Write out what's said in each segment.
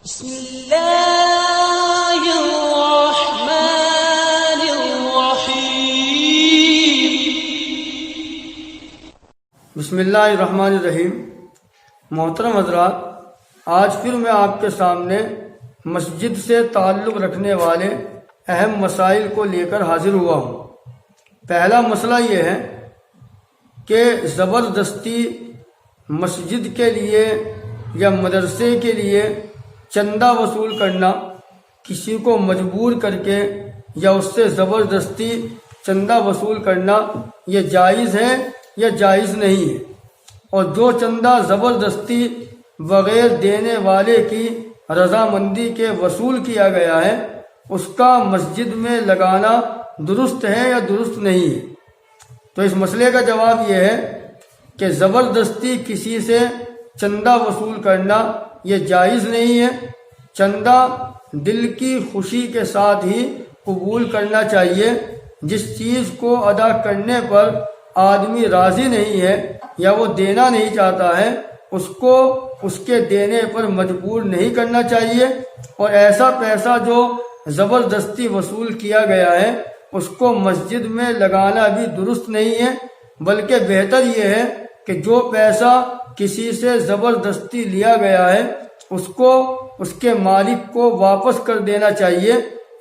بسم اللہ الرحمن الرحیم۔ بسم اللہ الرحمن الرحیم۔ محترم حضرات، آج پھر میں آپ کے سامنے مسجد سے تعلق رکھنے والے اہم مسائل کو لے کر حاضر ہوا ہوں۔ پہلا مسئلہ یہ ہے کہ زبردستی مسجد کے لیے یا مدرسے کے لیے چندہ وصول کرنا، کسی کو مجبور کر کے یا اس سے زبردستی چندہ وصول کرنا، یہ جائز ہے یا جائز نہیں ہے؟ اور جو چندہ زبردستی بغیر دینے والے کی رضامندی کے وصول کیا گیا ہے، اس کا مسجد میں لگانا درست ہے یا درست نہیں ہے؟ تو اس مسئلے کا جواب یہ ہے کہ زبردستی کسی سے چندہ وصول کرنا یہ جائز نہیں ہے۔ چندہ دل کی خوشی کے ساتھ ہی قبول کرنا چاہیے۔ جس چیز کو ادا کرنے پر آدمی راضی نہیں ہے یا وہ دینا نہیں چاہتا ہے، اس کو اس کے دینے پر مجبور نہیں کرنا چاہیے۔ اور ایسا پیسہ جو زبردستی وصول کیا گیا ہے، اس کو مسجد میں لگانا بھی درست نہیں ہے، بلکہ بہتر یہ ہے کہ جو پیسہ کسی سے زبردستی لیا گیا ہے، اس کو اس کے مالک کو واپس کر دینا چاہیے،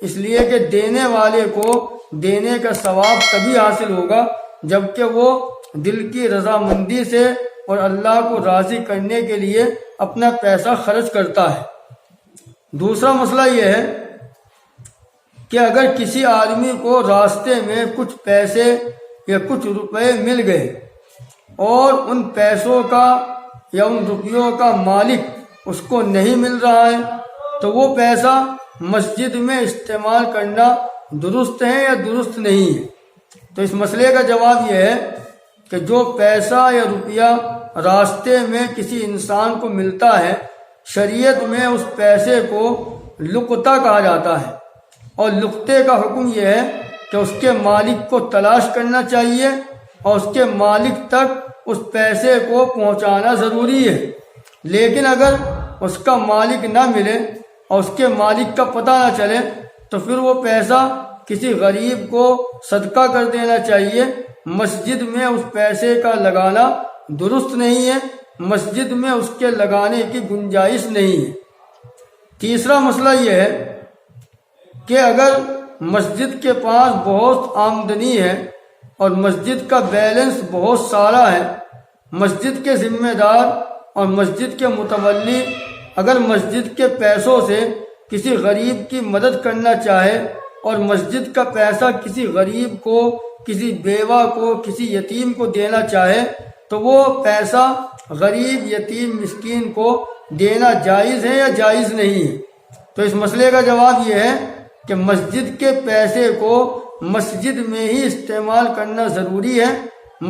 اس لیے کہ دینے والے کو دینے کا ثواب تبھی حاصل ہوگا جبکہ وہ دل کی رضامندی سے اور اللہ کو راضی کرنے کے لیے اپنا پیسہ خرچ کرتا ہے۔ دوسرا مسئلہ یہ ہے کہ اگر کسی آدمی کو راستے میں کچھ پیسے یا کچھ روپے مل گئے اور ان پیسوں کا یا ان روپیوں کا مالک اس کو نہیں مل رہا ہے، تو وہ پیسہ مسجد میں استعمال کرنا درست ہے یا درست نہیں ہے؟ تو اس مسئلے کا جواب یہ ہے کہ جو پیسہ یا روپیہ راستے میں کسی انسان کو ملتا ہے، شریعت میں اس پیسے کو لقطہ کہا جاتا ہے، اور لقطے کا حکم یہ ہے کہ اس کے مالک کو تلاش کرنا چاہیے اور اس کے مالک تک اس پیسے کو پہنچانا ضروری ہے۔ لیکن اگر اس کا مالک نہ ملے اور اس کے مالک کا پتہ نہ چلے تو پھر وہ پیسہ کسی غریب کو صدقہ کر دینا چاہیے۔ مسجد میں اس پیسے کا لگانا درست نہیں ہے، مسجد میں اس کے لگانے کی گنجائش نہیں ہے۔ تیسرا مسئلہ یہ ہے کہ اگر مسجد کے پاس بہت آمدنی ہے اور مسجد کا بیلنس بہت سارا ہے، مسجد کے ذمہ دار اور مسجد کے متولی اگر مسجد کے پیسوں سے کسی غریب کی مدد کرنا چاہے اور مسجد کا پیسہ کسی غریب کو، کسی بیوہ کو، کسی یتیم کو دینا چاہے، تو وہ پیسہ غریب، یتیم، مسکین کو دینا جائز ہے یا جائز نہیں ہے؟ تو اس مسئلے کا جواب یہ ہے کہ مسجد کے پیسے کو مسجد میں ہی استعمال کرنا ضروری ہے۔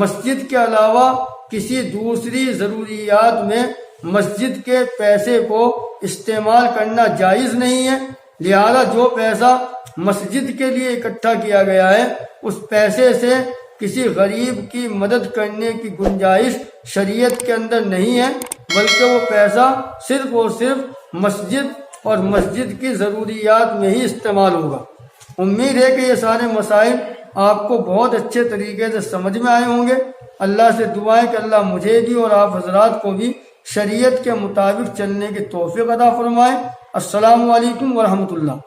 مسجد کے علاوہ کسی دوسری ضروریات میں مسجد کے پیسے کو استعمال کرنا جائز نہیں ہے۔ لہذا جو پیسہ مسجد کے لیے اکٹھا کیا گیا ہے، اس پیسے سے کسی غریب کی مدد کرنے کی گنجائش شریعت کے اندر نہیں ہے، بلکہ وہ پیسہ صرف اور صرف مسجد اور مسجد کی ضروریات میں ہی استعمال ہوگا۔ امید ہے کہ یہ سارے مسائل آپ کو بہت اچھے طریقے سے سمجھ میں آئے ہوں گے۔ اللہ سے دعا ہے کہ اللہ مجھے بھی اور آپ حضرات کو بھی شریعت کے مطابق چلنے کی توفیق عطا فرمائے۔ السلام علیکم ورحمۃ اللہ۔